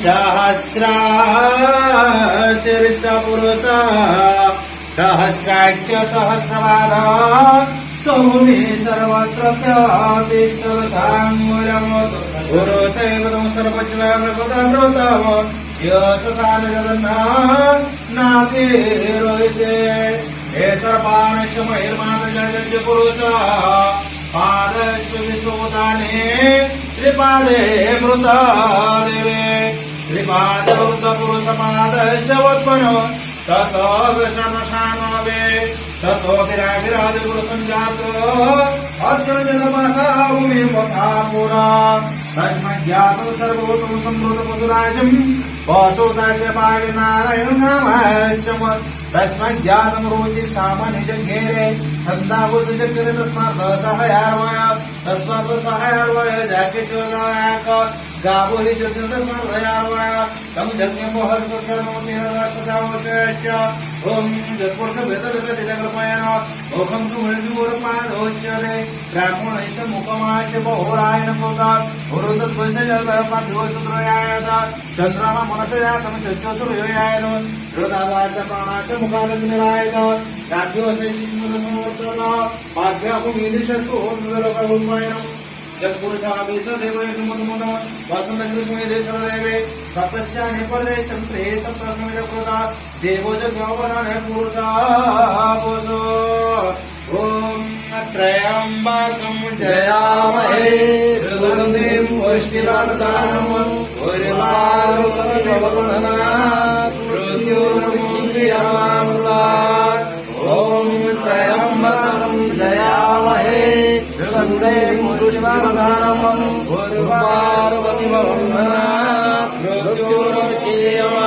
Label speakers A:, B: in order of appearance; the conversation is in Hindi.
A: सहस्राशीर्ष पुरुष सहस्राख्य सहस्रपाद सौमी सर्वत्र तिष्ठसाङ्गुलम् पुरुषैवतं सर्वज्ञानपदामृतम् यशसान जगन्नाथेरोहिते एतर्पानशमैर्मानजय पुरुष पादश्च विश्वभूतानि त्रिपादे मृतदेवे त्रिपादे वृद्धपुरुषपादश्च वत्मनो ततो विषमशानवे ततो विरागिरादिपुरुषञ्जातो अर्जुनजलमासा भूमिर्वथा पुरा तस्मज्ञातं सर्वभूतं संभूतमधुराजम् वसुताज्ञपाविनारायणनामश्चम तस्मज्ञातं रोचि सामान्यजज्ञेरे छन्दाभूषजज्ञेरे तस्मात् सहायार्वय जाके चोदायाक गावो हि जज्ञ तस्मात् भयार्वय तं जज्ञो हर्षोत्तरमोतिरसदावश्च ओम जत्पुरुषभेदजगतिजगर्मयेन ओखं सुमृत्युमुरपादोच्यते ब्राह्मणैश्च मुखमाच्य बहुरायण प्रोतात् उरुतद्वैतजलपाठ्योत्सुत्रयायत चन्द्रमा मनसया तं चक्षुसुरयोयायन हृदावाच प्राणाच मुखादग्निरायत राज्योऽशेषिष्मुदसंवर्तन पाद्याहुमीदिशस्तु ओर्ध्वलोकभूमयनम् जत्पुरुषाभिषदेवयसमुद्मन वसन्तकृष्णेदेशदेवे सप्तस्यानि परदेशं त्रे सप्तसमिरकृता देवो जज्ञोपनाने पुरुषापोषो ॐ त्र्यम्बकं जयामहे सुगन्धिं पुष्टिवर्धनम् उर्वारुकविभवगुणनाथ मृत्युर्मुक्तिरमामृतात् ॐ त्र्यम्बकं जयामहे सुगन्धिं पुष्टिवर्धनम् उर्वारुकविभवगुणनाथ मृत्युर्मुक्तिरमामृतात्